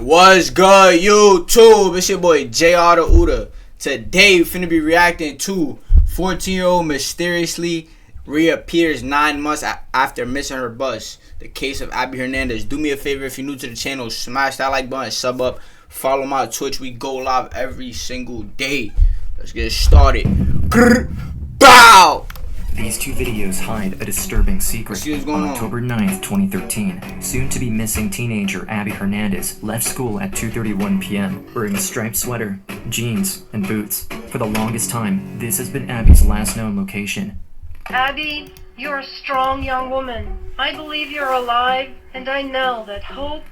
What's good, YouTube? It's your boy JrTheOota. Today we finna be reacting to 14-year-old mysteriously reappears 9 months after missing her bus. The case of Abby Hernandez. Do me a favor, if you're new to the channel, smash that like button, sub up, follow my Twitch. We go live every single day. Let's get started. Bow! These two videos hide a disturbing secret. On October 9th, 2013, soon-to-be missing teenager Abby Hernandez left school at 2:31 p.m. wearing a striped sweater, jeans, and boots. For the longest time, this has been Abby's last known location. Abby, you're a strong young woman. I believe you're alive, and I know that hope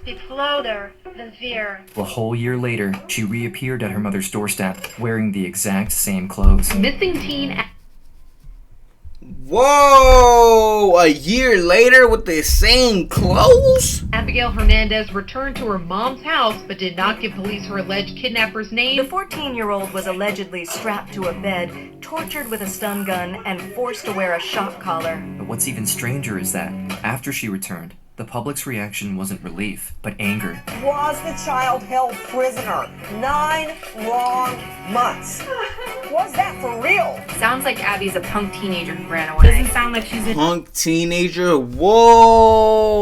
speaks louder than fear. A whole year later, she reappeared at her mother's doorstep, wearing the exact same clothes. Missing teen. Whoa! A year later with the same clothes? Abigail Hernandez returned to her mom's house but did not give police her alleged kidnapper's name. The 14-year-old was allegedly strapped to a bed, tortured with a stun gun, and forced to wear a shock collar. But what's even stranger is that, after she returned, the public's reaction wasn't relief, but anger. Was the child held prisoner 9 long months? Was that for real? Sounds like Abby's a punk teenager who ran away. Doesn't sound like she's a punk teenager? Whoa!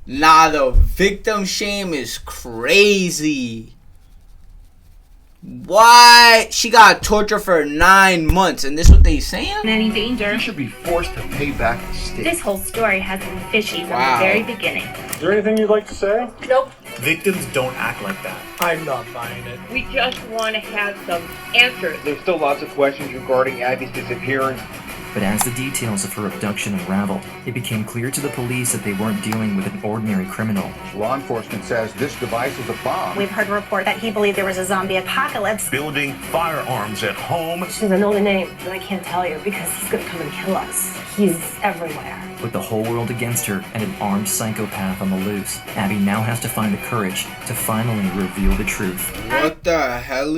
Nah, the victim shame is crazy. What? She got tortured for 9 months, and this what they saying? in any danger. You should be forced to pay back the state. This whole story has been fishy from the very beginning. Is there anything you'd like to say? Nope. Victims don't act like that. I'm not buying it. We just want to have some answers. There's still lots of questions regarding Abby's disappearance. But as the details of her abduction unraveled, it became clear to the police that they weren't dealing with an ordinary criminal. Law enforcement says this device is a bomb. We've heard a report that he believed there was a zombie apocalypse. Building firearms at home. She doesn't know the name, but I can't tell you because he's gonna come and kill us. He's everywhere. With the whole world against her and an armed psychopath on the loose, Abby now has to find the courage to finally reveal the truth. What the hell?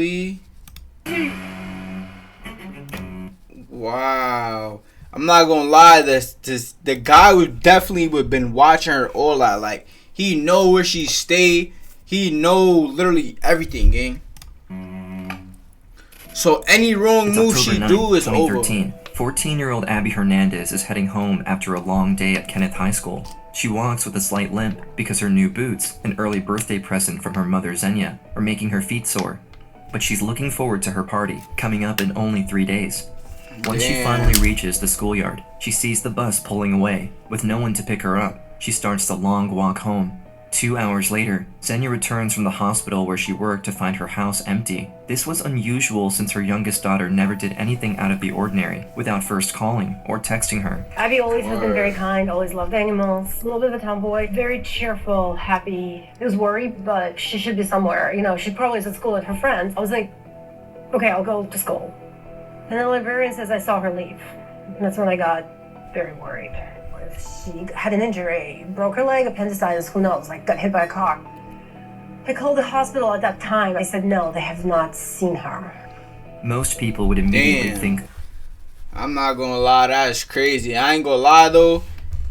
Wow. I'm not gonna lie, the guy would definitely would been watching her all that. Like, he know where she stay. He know literally everything, gang. So any wrong move she do is over. 14-year-old Abby Hernandez is heading home after a long day at Kenneth High School. She walks with a slight limp because her new boots, an early birthday present from her mother Xenia, are making her feet sore. But she's looking forward to her party, coming up in only 3 days. Once she finally reaches the schoolyard, she sees the bus pulling away. With no one to pick her up, she starts the long walk home. 2 hours later, Xenia returns from the hospital where she worked to find her house empty. This was unusual since her youngest daughter never did anything out of the ordinary without first calling or texting her. Abby always has been very kind, always loved animals, a little bit of a tomboy, very cheerful, happy. I was worried, but she should be somewhere. You know, she probably is at school with her friends. I was like, okay, I'll go to school. And the librarian says I saw her leave. And that's when I got very worried. What if she had an injury, broke her leg, appendicitis, who knows, like got hit by a car. I called the hospital at that time. I said no, they have not seen her. Most people would immediately think, I'm not gonna lie, that's crazy. I ain't gonna lie though.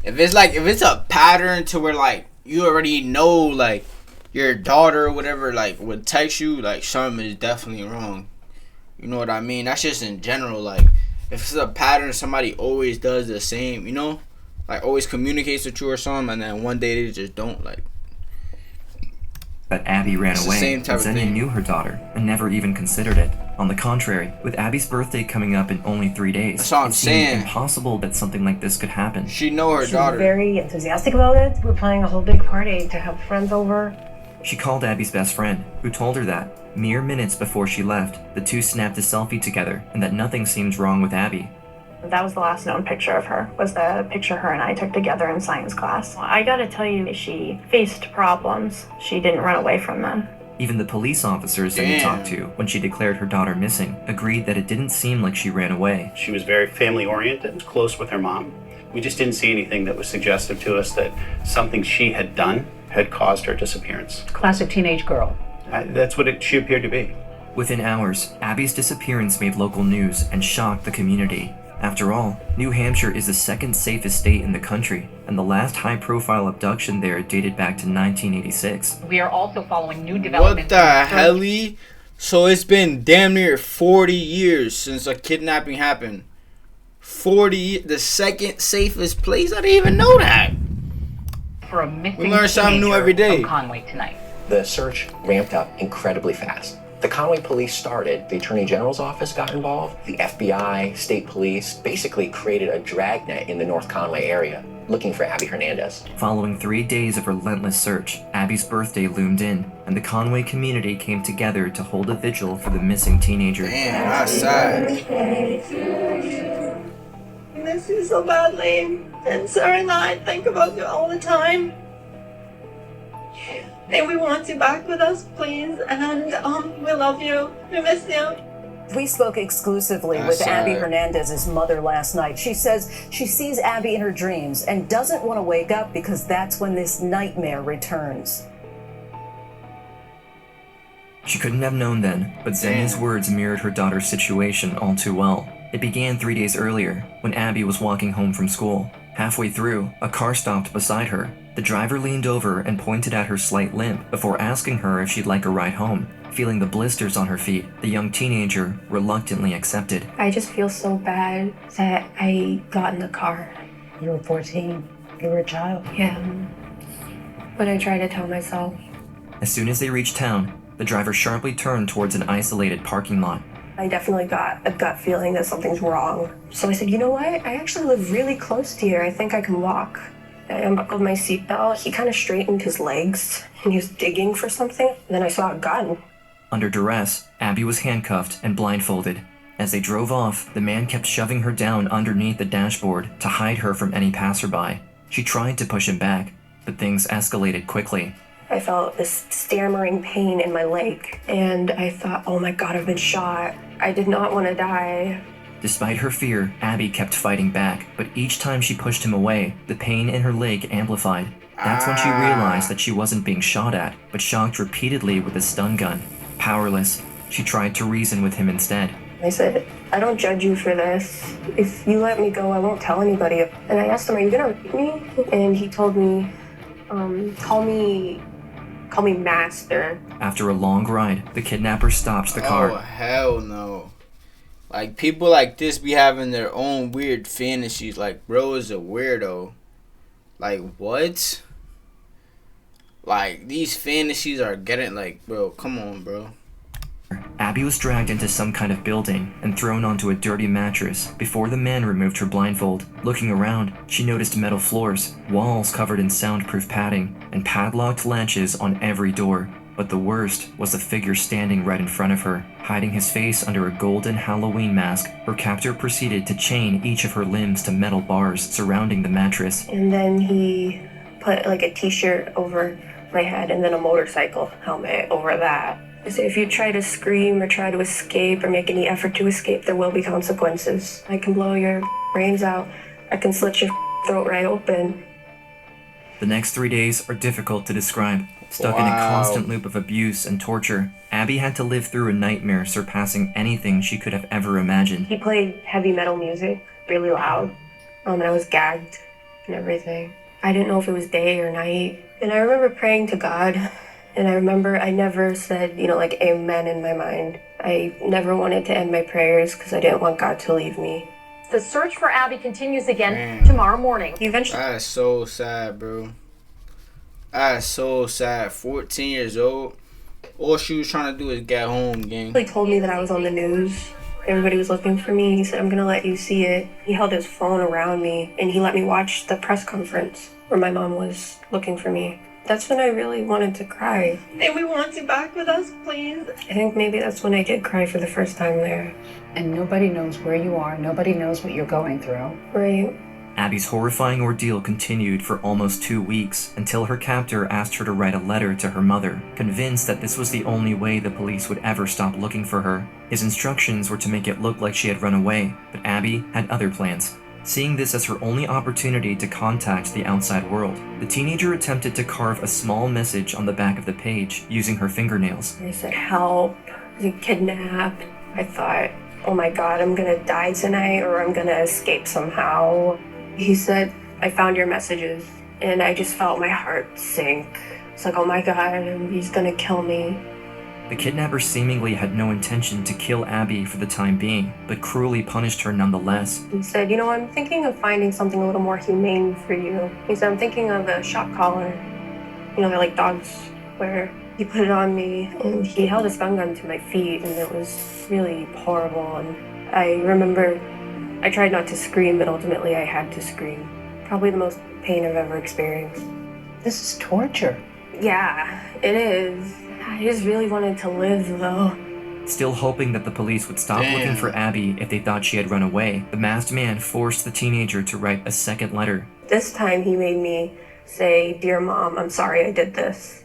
If it's a pattern to where like you already know like your daughter or whatever like would text you, like something is definitely wrong. You know what I mean? That's just in general. Like, if it's a pattern, somebody always does the same, you know? Like, always communicates with you or something, and then one day they just don't, like. But Abby ran away, and Xenia knew her daughter, and never even considered it. On the contrary, with Abby's birthday coming up in only 3 days, that's all I'm it seemed saying. Impossible that something like this could happen. She know her daughter. She's very enthusiastic about it. We're planning a whole big party to have friends over. She called Abby's best friend, who told her that, mere minutes before she left, the two snapped a selfie together and that nothing seemed wrong with Abby. That was the last known picture of her, was the picture her and I took together in science class. I gotta tell you, she faced problems. She didn't run away from them. Even the police officers that we talked to when she declared her daughter missing agreed that it didn't seem like she ran away. She was very family-oriented, close with her mom. We just didn't see anything that was suggestive to us that something she had done had caused her disappearance. Classic teenage girl. That's what she appeared to be. Within hours, Abby's disappearance made local news and shocked the community. After all, New Hampshire is the second safest state in the country, and the last high-profile abduction there dated back to 1986. We are also following new What developments. the hell? So it's been damn near 40 years since a kidnapping happened. 40, the second safest place? I didn't even know that. For a missing We learn something new every day. from Conway tonight. The search ramped up incredibly fast. The Conway police started, the Attorney General's office got involved, the FBI, state police basically created a dragnet in the North Conway area looking for Abby Hernandez. Following 3 days of relentless search, Abby's birthday loomed in, and the Conway community came together to hold a vigil for the missing teenager. Damn, outside. I miss you so badly, and Sarah and I think about you all the time. And we want you back with us, please, and we love you. We miss you. We spoke exclusively with Abby Hernandez's mother last night. She says she sees Abby in her dreams and doesn't want to wake up because that's when this nightmare returns. She couldn't have known then, but Xenia's words mirrored her daughter's situation all too well. It began 3 days earlier, when Abby was walking home from school. Halfway through, a car stopped beside her. The driver leaned over and pointed at her slight limp before asking her if she'd like a ride home. Feeling the blisters on her feet, the young teenager reluctantly accepted. I just feel so bad that I got in the car. You were 14. You were a child. Yeah. But I try to tell myself. As soon as they reached town, the driver sharply turned towards an isolated parking lot. I definitely got a gut feeling that something's wrong. So I said, you know what? I actually live really close to here. I think I can walk. I unbuckled my seatbelt. He kind of straightened his legs and he was digging for something. And then I saw a gun. Under duress, Abby was handcuffed and blindfolded. As they drove off, the man kept shoving her down underneath the dashboard to hide her from any passerby. She tried to push him back, but things escalated quickly. I felt this stammering pain in my leg, and I thought, oh my God, I've been shot. I did not want to die. Despite her fear, Abby kept fighting back, but each time she pushed him away, the pain in her leg amplified. That's when she realized that she wasn't being shot at, but shocked repeatedly with a stun gun. Powerless, she tried to reason with him instead. I said, I don't judge you for this. If you let me go, I won't tell anybody. And I asked him, are you gonna rape me? And he told me, call me master. After a long ride, the kidnapper stopped the car. Oh, hell no. Like, people like this be having their own weird fantasies. Like, bro is a weirdo. Like, what? Like, these fantasies are getting, like, bro, come on, bro. Abby was dragged into some kind of building and thrown onto a dirty mattress before the man removed her blindfold. Looking around, she noticed metal floors, walls covered in soundproof padding, and padlocked latches on every door. But the worst was the figure standing right in front of her. Hiding his face under a golden Halloween mask, her captor proceeded to chain each of her limbs to metal bars surrounding the mattress. And then he put like a t-shirt over my head and then a motorcycle helmet over that. So if you try to scream or try to escape or make any effort to escape, there will be consequences. I can blow your brains out. I can slit your throat right open. The next 3 days are difficult to describe. Stuck in a constant loop of abuse and torture, Abby had to live through a nightmare surpassing anything she could have ever imagined. He played heavy metal music really loud, and I was gagged and everything. I didn't know if it was day or night. And I remember praying to God, and I remember I never said, like amen in my mind. I never wanted to end my prayers because I didn't want God to leave me. The search for Abby continues again tomorrow morning. That's so sad, bro. That's so sad. 14 years old. All she was trying to do is get home, gang. He told me that I was on the news. Everybody was looking for me. He said, I'm gonna let you see it. He held his phone around me and he let me watch the press conference where my mom was looking for me. That's when I really wanted to cry. And we want you back with us, please. I think maybe that's when I did cry for the first time there. And nobody knows where you are. Nobody knows what you're going through. Right. Abby's horrifying ordeal continued for almost 2 weeks until her captor asked her to write a letter to her mother, convinced that this was the only way the police would ever stop looking for her. His instructions were to make it look like she had run away, but Abby had other plans. Seeing this as her only opportunity to contact the outside world, the teenager attempted to carve a small message on the back of the page using her fingernails. They said, help, you kidnapped. I thought, oh my God, I'm gonna die tonight or I'm gonna escape somehow. He said, I found your messages, and I just felt my heart sink. It's like, oh my God, he's gonna kill me. The kidnapper seemingly had no intention to kill Abby for the time being, but cruelly punished her nonetheless. He said, you know, I'm thinking of finding something a little more humane for you. He said, I'm thinking of a shock collar. You know, they're like dogs, where he put it on me, and he held his gun to my feet, and it was really horrible. And I remember I tried not to scream, but ultimately I had to scream. Probably the most pain I've ever experienced. This is torture. Yeah, it is. I just really wanted to live, though. Still hoping that the police would stop looking for Abby if they thought she had run away, the masked man forced the teenager to write a second letter. This time he made me say, Dear Mom, I'm sorry I did this.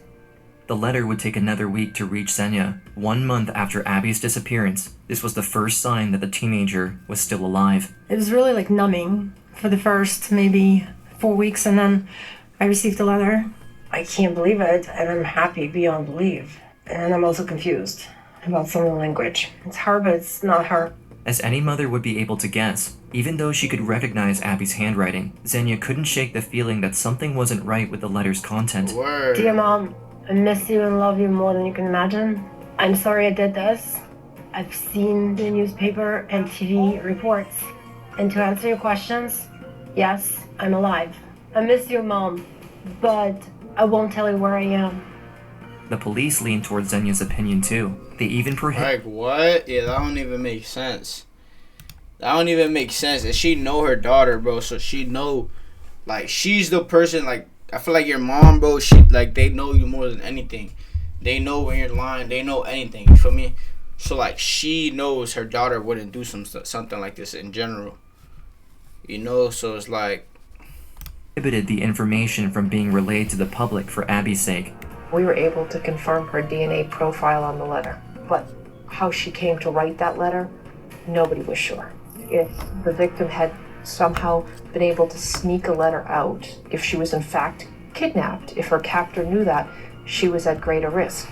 The letter would take another week to reach Xenia. 1 month after Abby's disappearance, this was the first sign that the teenager was still alive. It was really like numbing for the first maybe 4 weeks, and then I received a letter. I can't believe it, and I'm happy beyond belief. And I'm also confused about some of the language. It's her, but it's not her. As any mother would be able to guess, even though she could recognize Abby's handwriting, Xenia couldn't shake the feeling that something wasn't right with the letter's content. Dear Mom, I miss you and love you more than you can imagine. I'm sorry I did this. I've seen the newspaper and TV reports. And to answer your questions, yes, I'm alive. I miss you, Mom, but I won't tell you where I am. The police leaned towards Xenia's opinion too. They even Like, what? Yeah, that don't even make sense. That don't even make sense. And she know her daughter, bro, so she know, like, she's the person, like, I feel like your mom, bro, she, like, they know you more than anything. They know when you're lying. They know anything, you feel me? So, like, she knows her daughter wouldn't do something like this in general. You know, so it's like... prohibited the information from being relayed to the public for Abby's sake. We were able to confirm her DNA profile on the letter, but how she came to write that letter, nobody was sure. If the victim had somehow been able to sneak a letter out, if she was in fact kidnapped, if her captor knew that, she was at greater risk.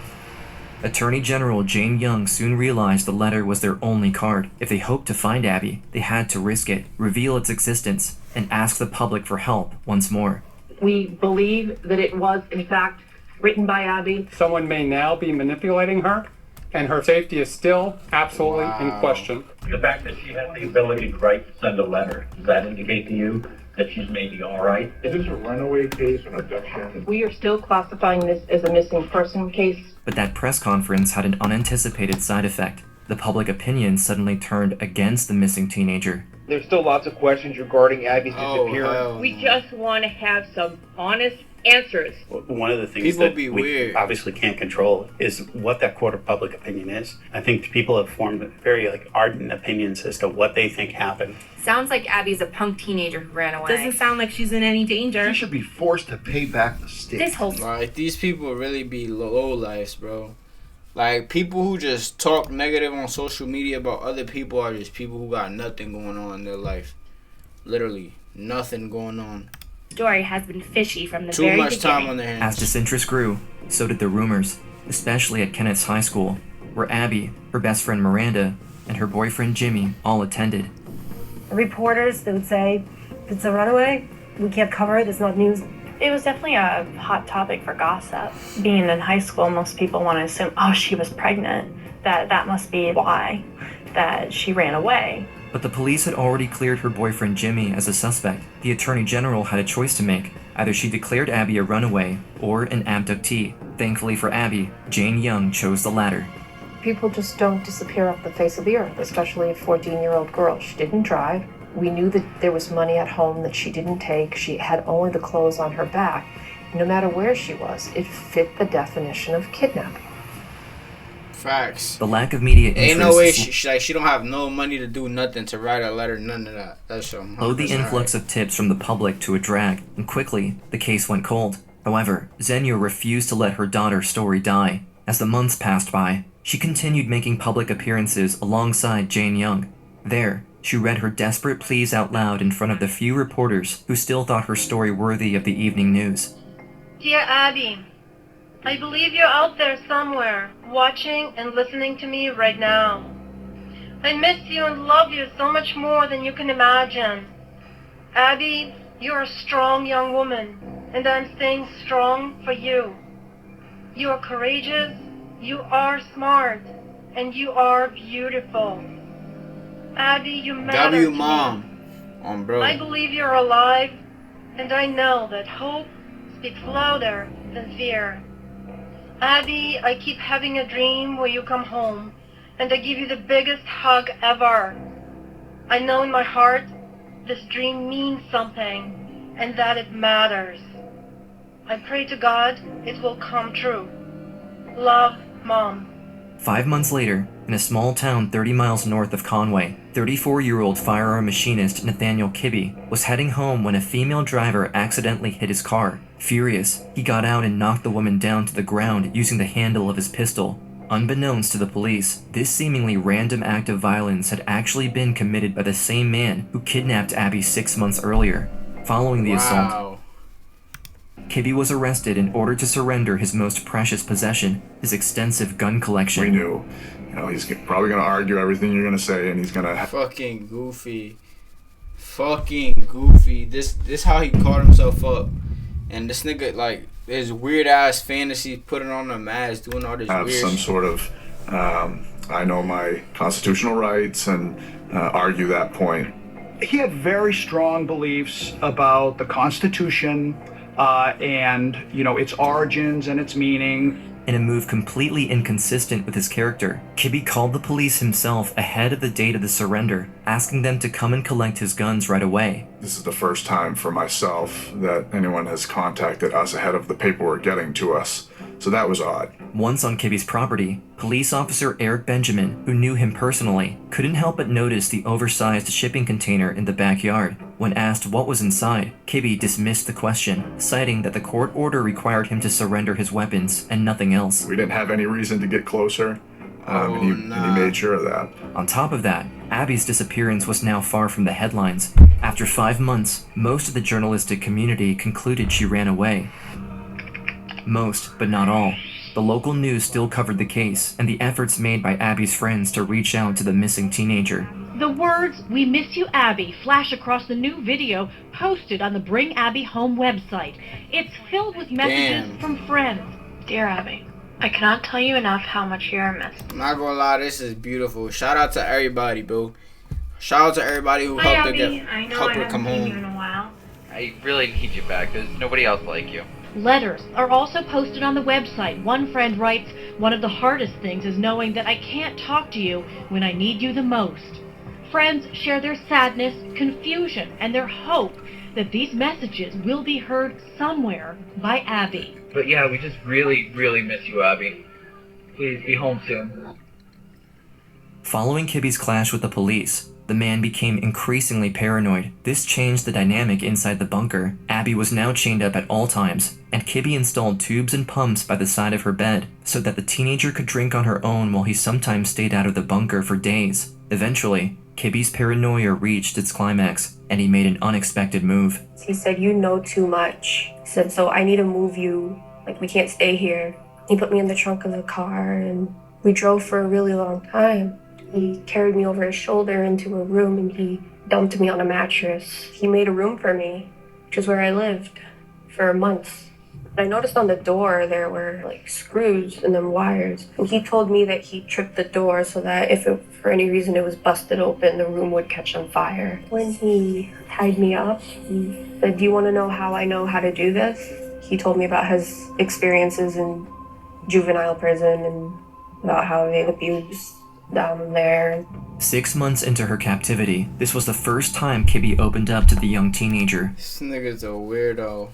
Attorney General Jane Young soon realized the letter was their only card. If they hoped to find Abby, they had to risk it, reveal its existence, and ask the public for help once more. We believe that it was, in fact, written by Abby. Someone may now be manipulating her, and her safety is still absolutely in question. The fact that she has the ability to write, send a letter, does that indicate to you that she's maybe all right? Is this a runaway case or an abduction? We are still classifying this as a missing person case. But that press conference had an unanticipated side effect. The public opinion suddenly turned against the missing teenager. There's still lots of questions regarding Abby's disappearance. We just want to have some honest answers. One of the things People that be we weird. obviously can't control is what that court of public opinion is. I think people have formed very ardent opinions as to what they think happened. Sounds like Abby's a punk teenager who ran away. Doesn't sound like she's in any danger. She should be forced to pay back the state. This whole Like, these people really be low lives, bro. Like, people who just talk negative on social media about other people are just people who got nothing going on in their life. Literally, nothing going on. story has been fishy from the Too very much beginning. time on their hands. As disinterest grew, so did the rumors, especially at Kenneth's high school, where Abby, her best friend Miranda, and her boyfriend Jimmy all attended. Reporters, they would say, if it's a runaway, we can't cover it, it's not news. It was definitely a hot topic for gossip. Being in high school, most people want to assume, oh, she was pregnant. That must be why, that she ran away. But the police had already cleared her boyfriend Jimmy as a suspect. The Attorney General had a choice to make. Either she declared Abby a runaway or an abductee. Thankfully for Abby, Jane Young chose the latter. People just don't disappear off the face of the earth, especially a 14-year-old girl. She didn't drive. We knew that there was money at home that she didn't take. She had only the clothes on her back. No matter where she was, it fit the definition of kidnapping. Facts. The lack of media interest... Ain't no way she don't have no money to do nothing, to write a letter, none of that. That's something. slowed the influx of tips from the public to a drag, and quickly, the case went cold. However, Xenia refused to let her daughter's story die. As the months passed by, she continued making public appearances alongside Jane Young. There, she read her desperate pleas out loud in front of the few reporters who still thought her story worthy of the evening news. Dear Abby, I believe you're out there somewhere, watching and listening to me right now. I miss you and love you so much more than you can imagine. Abby, you're a strong young woman, and I'm staying strong for you. You are courageous, you are smart, and you are beautiful. Abby, you matter W to me. Mom. Bro. I believe you're alive, and I know that hope speaks louder than fear. Abby, I keep having a dream where you come home, and I give you the biggest hug ever. I know in my heart this dream means something, and that it matters. I pray to God it will come true. Love, Mom. 5 months later, in a small town 30 miles north of Conway, 34-year-old firearm machinist Nathaniel Kibbe was heading home when a female driver accidentally hit his car. Furious, he got out and knocked the woman down to the ground using the handle of his pistol. Unbeknownst to the police, this seemingly random act of violence had actually been committed by the same man who kidnapped Abby 6 months earlier. Following the assault, Kibbe was arrested and ordered to surrender his most precious possession, his extensive gun collection. We knew, he's probably going to argue everything you're going to say, and he's going to... Fucking goofy. This how he caught himself up. And this nigga, like, his weird-ass fantasy, putting on a mask, doing all this have weird some sort of, I know my constitutional rights, and argue that point. He had very strong beliefs about the Constitution, and its origins and its meaning. In a move completely inconsistent with his character, Kibbe called the police himself ahead of the date of the surrender, asking them to come and collect his guns right away. This is the first time for myself that anyone has contacted us ahead of the paperwork getting to us, so that was odd. Once on Kibbe's property, police officer Eric Benjamin, who knew him personally, couldn't help but notice the oversized shipping container in the backyard. When asked what was inside, Kibbe dismissed the question, citing that the court order required him to surrender his weapons and nothing else. We didn't have any reason to get closer, and he made sure of that. On top of that, Abby's disappearance was now far from the headlines. After 5 months, most of the journalistic community concluded she ran away. Most, but not all. The local news still covered the case and the efforts made by Abby's friends to reach out to the missing teenager. The words, "We miss you, Abby," flash across the new video posted on the Bring Abby Home website. It's filled with messages from friends. Dear Abby, I cannot tell you enough how much you are missed. I'm not gonna lie, this is beautiful. Shout out to everybody, bro. Shout out to everybody who helped her come home. In a while. I really need you back. There's nobody else like you. Letters are also posted on the website. One friend writes, "One of the hardest things is knowing that I can't talk to you when I need you the most." Friends share their sadness, confusion, and their hope that these messages will be heard somewhere by Abby. But yeah, we just really, really miss you, Abby. Please be home soon. Following Kibbe's clash with the police, the man became increasingly paranoid. This changed the dynamic inside the bunker. Abby was now chained up at all times, and Kibbe installed tubes and pumps by the side of her bed so that the teenager could drink on her own while he sometimes stayed out of the bunker for days. Eventually, Kibbe's paranoia reached its climax, and he made an unexpected move. He said, "You know too much." He said, "So I need to move you. Like, we can't stay here." He put me in the trunk of the car, and we drove for a really long time. He carried me over his shoulder into a room, and he dumped me on a mattress. He made a room for me, which is where I lived for months. I noticed on the door there were like screws and then wires. And he told me that he tripped the door so that if for any reason it was busted open, the room would catch on fire. When he tied me up, he said, "Do you want to know how I know how to do this?" He told me about his experiences in juvenile prison and about how they abused down there. 6 months into her captivity, this was the first time Kibbe opened up to the young teenager. This nigga's a weirdo.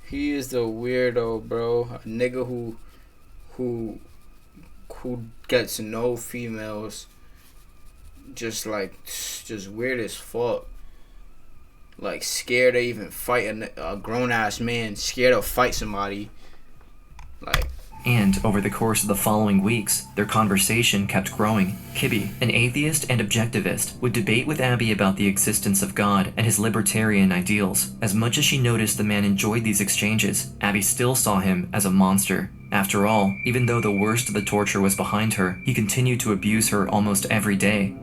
He is the weirdo, bro. A nigga who gets no females. Just weird as fuck. Like scared to even fight a grown ass man. Scared to fight somebody. And over the course of the following weeks, their conversation kept growing. Kibbe, an atheist and objectivist, would debate with Abby about the existence of God and his libertarian ideals. As much as she noticed the man enjoyed these exchanges, Abby still saw him as a monster. After all, even though the worst of the torture was behind her, he continued to abuse her almost every day.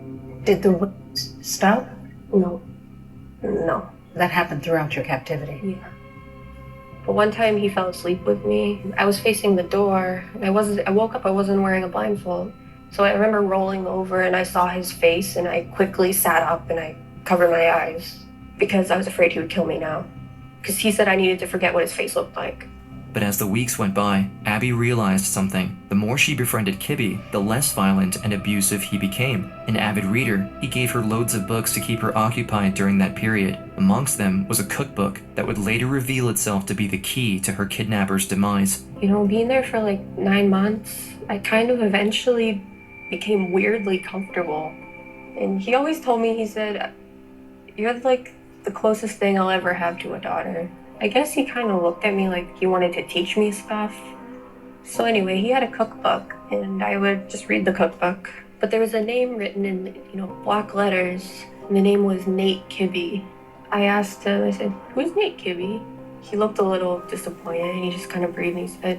Did the whips stop? No. No. That happened throughout your captivity? Yeah. But one time he fell asleep with me. I was facing the door. I woke up, I wasn't wearing a blindfold. So I remember rolling over and I saw his face and I quickly sat up and I covered my eyes because I was afraid he would kill me now. Because he said I needed to forget what his face looked like. But as the weeks went by, Abby realized something. The more she befriended Kibbe, the less violent and abusive he became. An avid reader, he gave her loads of books to keep her occupied during that period. Amongst them was a cookbook that would later reveal itself to be the key to her kidnapper's demise. You know, being there for like 9 months, I kind of eventually became weirdly comfortable. And he always told me, he said, "You're like the closest thing I'll ever have to a daughter." I guess he kind of looked at me like he wanted to teach me stuff. So anyway, he had a cookbook and I would just read the cookbook. But there was a name written in, block letters, and the name was Nate Kibbe. I asked him, I said, "Who's Nate Kibbe?" He looked a little disappointed and he just kind of breathed and he said,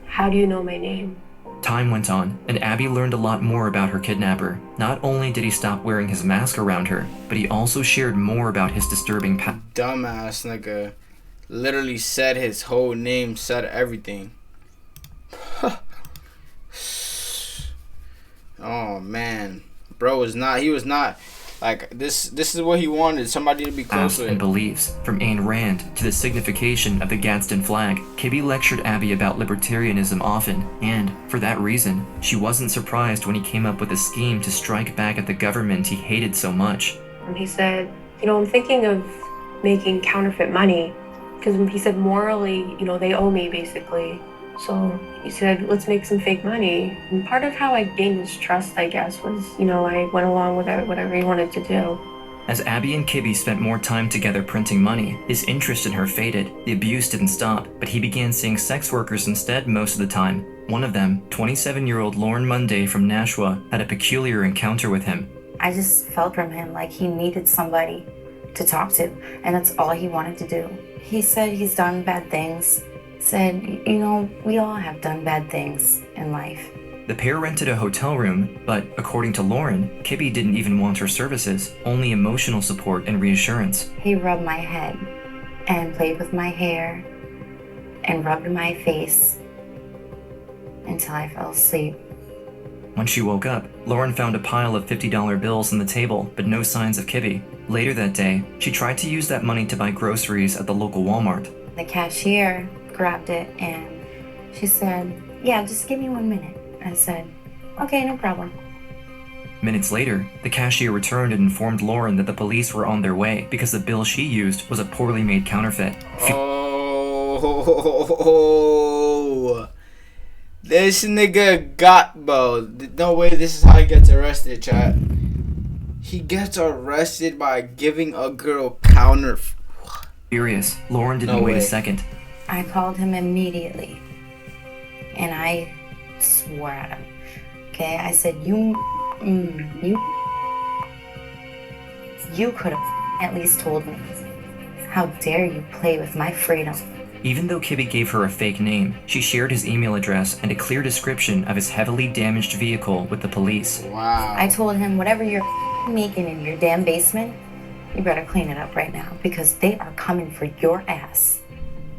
"How do you know my name?" Time went on, and Abby learned a lot more about her kidnapper. Not only did he stop wearing his mask around her, but he also shared more about his disturbing past. Dumbass nigga. Literally said his whole name, said everything. Oh man. Bro was not, he was not, like, this is what he wanted, somebody to be close with. And beliefs, from Ayn Rand to the signification of the Gadsden flag. Kibbe lectured Abby about libertarianism often, and, for that reason, she wasn't surprised when he came up with a scheme to strike back at the government he hated so much. And he said, "I'm thinking of making counterfeit money." Because he said morally, they owe me basically. So he said, "Let's make some fake money." And part of how I gained his trust, I guess, was, I went along with whatever he wanted to do. As Abby and Kibbe spent more time together printing money, his interest in her faded. The abuse didn't stop, but he began seeing sex workers instead most of the time. One of them, 27-year-old Lauren Monday from Nashua, had a peculiar encounter with him. I just felt from him like he needed somebody to talk to, and that's all he wanted to do. He said he's done bad things. Said, we all have done bad things in life. The pair rented a hotel room, but according to Lauren, Kibbe didn't even want her services, only emotional support and reassurance. He rubbed my head and played with my hair and rubbed my face until I fell asleep. When she woke up, Lauren found a pile of $50 bills on the table, but no signs of Kibbe. Later that day, she tried to use that money to buy groceries at the local Walmart. The cashier grabbed it and she said, "Yeah, just give me 1 minute." I said, "Okay, no problem." Minutes later, the cashier returned and informed Lauren that the police were on their way because the bill she used was a poorly made counterfeit. Oh, this nigga got, bro. No way this is how he gets arrested, chat. He gets arrested by giving a girl counterfeit. Furious, Lauren didn't wait a second. I called him immediately and I swore at him. Okay, I said, you could have at least told me. How dare you play with my freedom? Even though Kibbe gave her a fake name, she shared his email address and a clear description of his heavily damaged vehicle with the police. Wow. I told him, whatever you're making in your damn basement, you better clean it up right now because they are coming for your ass.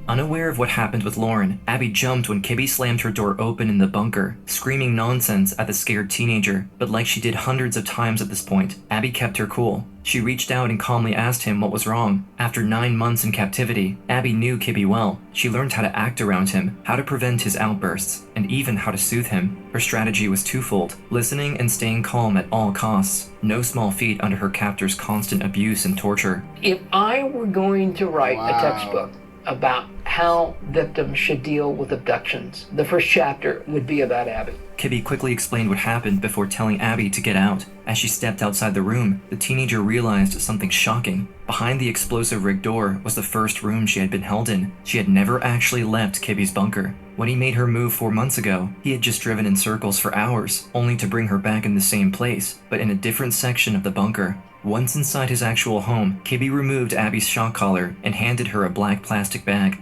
Unaware of what happened with Lauren, Abby jumped when Kibbe slammed her door open in the bunker, screaming nonsense at the scared teenager. But like she did hundreds of times at this point, Abby kept her cool. She reached out and calmly asked him what was wrong. After 9 months in captivity, Abby knew Kibbe well. She learned how to act around him, how to prevent his outbursts, and even how to soothe him. Her strategy was twofold: listening and staying calm at all costs. No small feat under her captor's constant abuse and torture. If I were going to write a textbook about how victims should deal with abductions, the first chapter would be about Abby. Kibbe quickly explained what happened before telling Abby to get out. As she stepped outside the room, the teenager realized something shocking. Behind the explosive rig door was the first room she had been held in. She had never actually left Kibbe's bunker. When he made her move 4 months ago, he had just driven in circles for hours, only to bring her back in the same place, but in a different section of the bunker. Once inside his actual home, Kibbe removed Abby's shock collar and handed her a black plastic bag.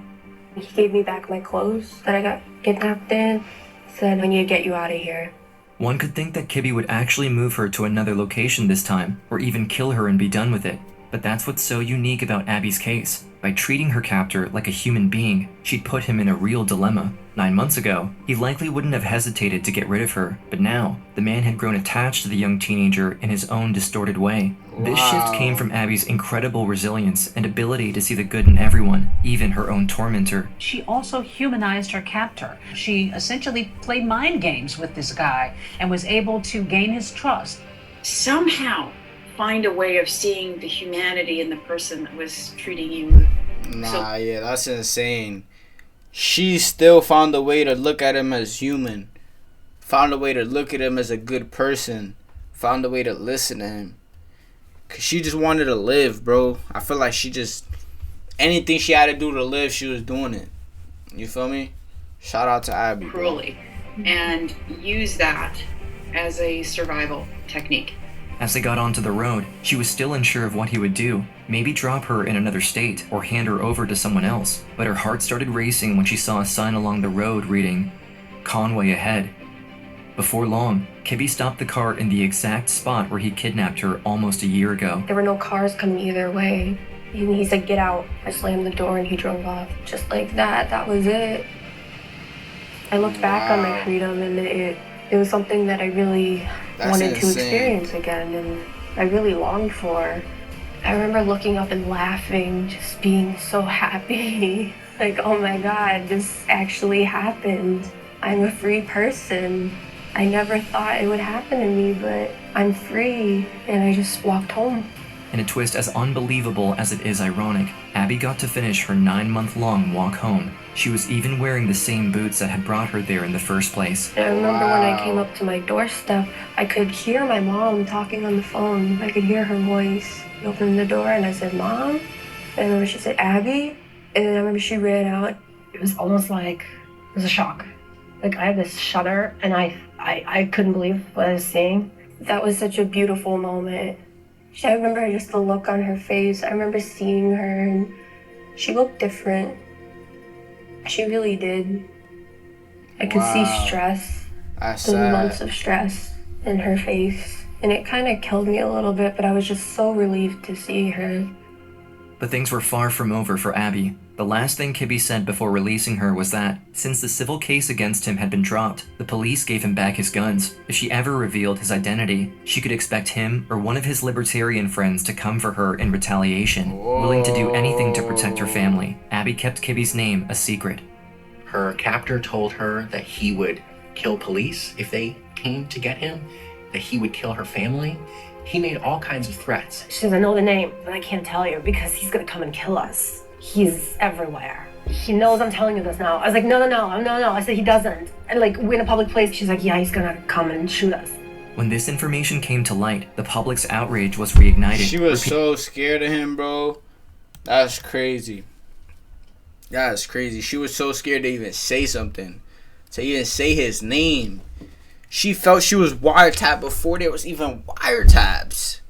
He gave me back my clothes that I got kidnapped in. Said, I need to get you out of here. One could think that Kibbe would actually move her to another location this time, or even kill her and be done with it. But that's what's so unique about Abby's case. By treating her captor like a human being, she'd put him in a real dilemma. 9 months ago, he likely wouldn't have hesitated to get rid of her, but now, the man had grown attached to the young teenager in his own distorted way. This shift came from Abby's incredible resilience and ability to see the good in everyone, even her own tormentor. She also humanized her captor. She essentially played mind games with this guy and was able to gain his trust. Somehow find a way of seeing the humanity in the person that was treating you. Yeah, that's insane. She still found a way to look at him as human. Found a way to look at him as a good person. Found a way to listen to him. Cause she just wanted to live, bro. I feel like she just... anything she had to do to live, she was doing it. You feel me? Shout out to Abby. Cruelly. And use that as a survival technique. As they got onto the road, she was still unsure of what he would do. Maybe drop her in another state or hand her over to someone else. But her heart started racing when she saw a sign along the road reading, "Conway ahead." Before long, Kibbe stopped the car in the exact spot where he kidnapped her almost a year ago. There were no cars coming either way. And he said, get out. I slammed the door and he drove off. Just like that. That was it. I looked back on my freedom and it was something that I really wanted to experience again and I really longed for. I remember looking up and laughing, just being so happy. Like, oh my God, this actually happened. I'm a free person. I never thought it would happen to me, but I'm free. And I just walked home. In a twist as unbelievable as it is ironic, Abby got to finish her 9-month-long walk home. She was even wearing the same boots that had brought her there in the first place. I remember when I came up to my doorstep, I could hear my mom talking on the phone. I could hear her voice. I opened the door and I said, Mom? And I remember she said, Abby? And then I remember she ran out. It was almost like it was a shock. Like I had this shudder and I couldn't believe what I was seeing. That was such a beautiful moment. I remember just the look on her face. I remember seeing her and she looked different. She really did. I could see stress, those months of stress in her face. And it kind of killed me a little bit, but I was just so relieved to see her. But things were far from over for Abby. The last thing Kibbe said before releasing her was that, since the civil case against him had been dropped, the police gave him back his guns. If she ever revealed his identity, she could expect him or one of his libertarian friends to come for her in retaliation, willing to do anything to protect her family. Abby kept Kibbe's name a secret. Her captor told her that he would kill police if they came to get him, that he would kill her family. He made all kinds of threats. She says, I know the name, but I can't tell you because he's gonna come and kill us. He's everywhere. He knows I'm telling you this now. I was like, no. I said, he doesn't. And like, we're in a public place. She's like, yeah, he's gonna come and shoot us. When this information came to light, the public's outrage was reignited. She was so scared of him, bro. That's crazy. That's crazy. She was so scared to even say something. To even say his name. She felt she was wiretapped before there was even wiretaps.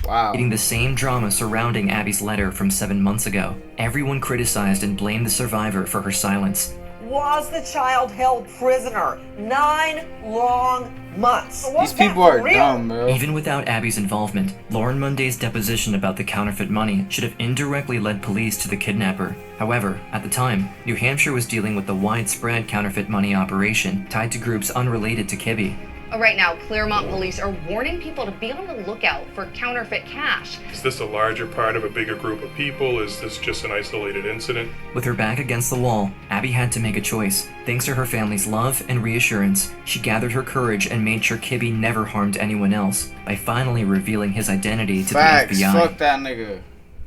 Wow. The same drama surrounding Abby's letter from 7 months ago. Everyone criticized and blamed the survivor for her silence. Was the child held prisoner 9 long months? These people are dumb, bro. Even without Abby's involvement, Lauren Monday's deposition about the counterfeit money should have indirectly led police to the kidnapper. However, at the time, New Hampshire was dealing with the widespread counterfeit money operation tied to groups unrelated to Kibbe. Right now, Claremont police are warning people to be on the lookout for counterfeit cash. Is this a larger part of a bigger group of people? Is this just an isolated incident? With her back against the wall, Abby had to make a choice. Thanks to her family's love and reassurance, she gathered her courage and made sure Kibbe never harmed anyone else by finally revealing his identity to the FBI. Fuck that nigga.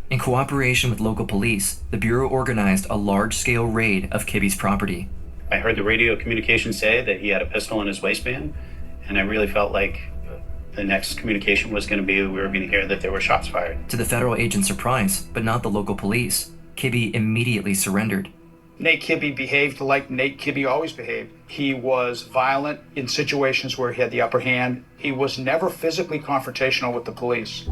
In cooperation with local police, the Bureau organized a large-scale raid of Kibbe's property. I heard the radio communication say that he had a pistol in his waistband. And I really felt like the next communication was going to be we were going to hear that there were shots fired. To the federal agent's surprise, but not the local police, Kibbe immediately surrendered. Nate Kibbe behaved like Nate Kibbe always behaved. He was violent in situations where he had the upper hand. He was never physically confrontational with the police.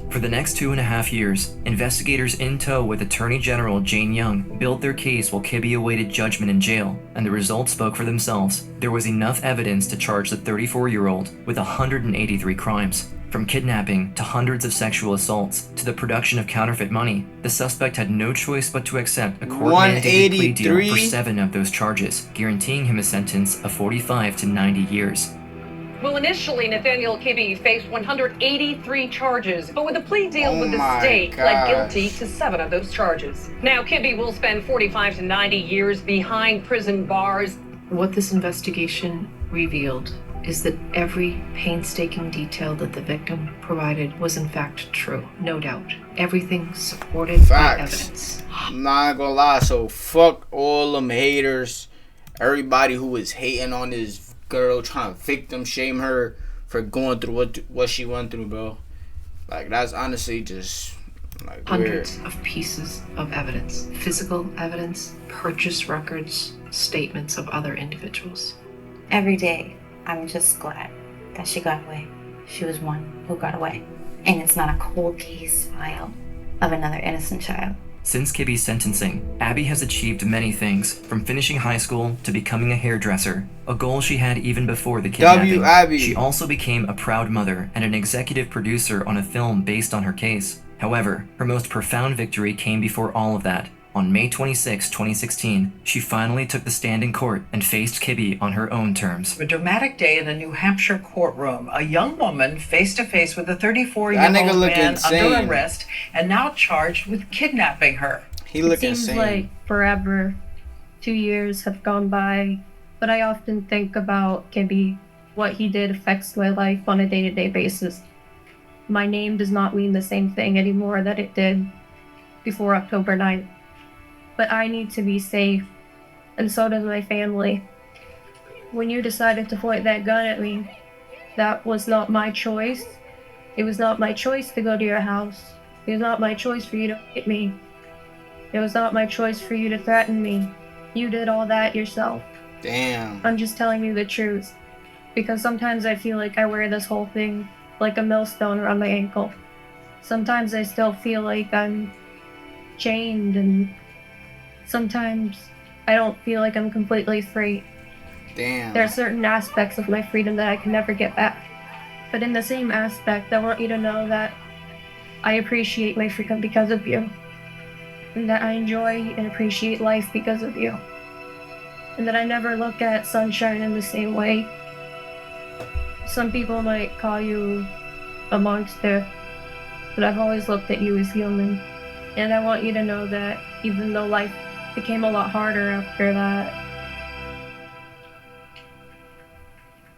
For the next 2.5 years, investigators in tow with Attorney General Jane Young built their case while Kibbe awaited judgment in jail, and the results spoke for themselves. There was enough evidence to charge the 34-year-old with 183 crimes. From kidnapping to hundreds of sexual assaults to the production of counterfeit money, the suspect had no choice but to accept a court-mandated plea deal for 7 of those charges, guaranteeing him a sentence of 45 to 90 years. Well, initially, Nathaniel Kibbe faced 183 charges, but with a plea deal with the state, pled guilty to 7 of those charges. Now, Kibbe will spend 45 to 90 years behind prison bars. What this investigation revealed is that every painstaking detail that the victim provided was in fact true. No doubt. Everything supported by evidence. I'm not gonna lie, so fuck all them haters. Everybody who was hating on this girl, trying to victim shame her for going through what she went through, bro. Like, that's honestly just like hundreds weird. of pieces of evidence. Physical evidence, purchase records, statements of other individuals. Every day, I'm just glad that she got away. She was one who got away. And it's not a cold case file of another innocent child. Since Kibbe's sentencing, Abby has achieved many things, from finishing high school to becoming a hairdresser, a goal she had even before the kidnapping. Abby. She also became a proud mother and an executive producer on a film based on her case. However, her most profound victory came before all of that. On May 26, 2016, she finally took the stand in court and faced Kibbe on her own terms. A dramatic day in a New Hampshire courtroom. A young woman face to face with a 34-year-old man under arrest and now charged with kidnapping her. He looked insane. It seems like forever. 2 years have gone by, but I often think about Kibbe. What he did affects my life on a day-to-day basis. My name does not mean the same thing anymore that it did before October 9th. But I need to be safe, and so does my family. When you decided to point that gun at me, that was not my choice. It was not my choice to go to your house. It was not my choice for you to hit me. It was not my choice for you to threaten me. You did all that yourself. Damn. I'm just telling you the truth. Because sometimes I feel like I wear this whole thing like a millstone around my ankle. Sometimes I still feel like I'm chained, and sometimes I don't feel like I'm completely free. Damn. There are certain aspects of my freedom that I can never get back. But in the same aspect, I want you to know that I appreciate my freedom because of you. And that I enjoy and appreciate life because of you. And that I never look at sunshine in the same way. Some people might call you a monster, but I've always looked at you as human. And I want you to know that even though life became a lot harder after that,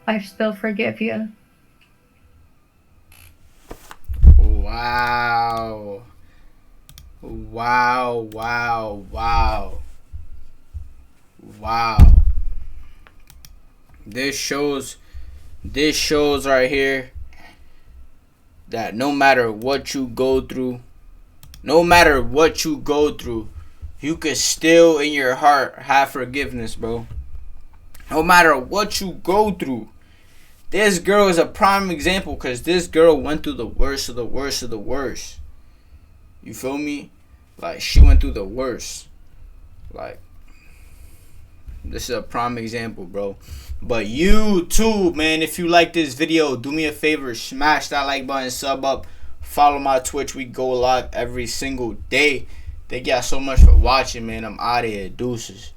I still forgive you. Wow. Wow, wow, wow. Wow. This shows right here that no matter what you go through, you could still in your heart have forgiveness, bro. No matter what you go through. This girl is a prime example, because this girl went through the worst of the worst of the worst. You feel me? Like, she went through the worst. Like, this is a prime example, bro. But you too, man, if you like this video, do me a favor, smash that like button, sub up, follow my Twitch. We go live every single day. Thank y'all so much for watching, man. I'm out of here. Deuces.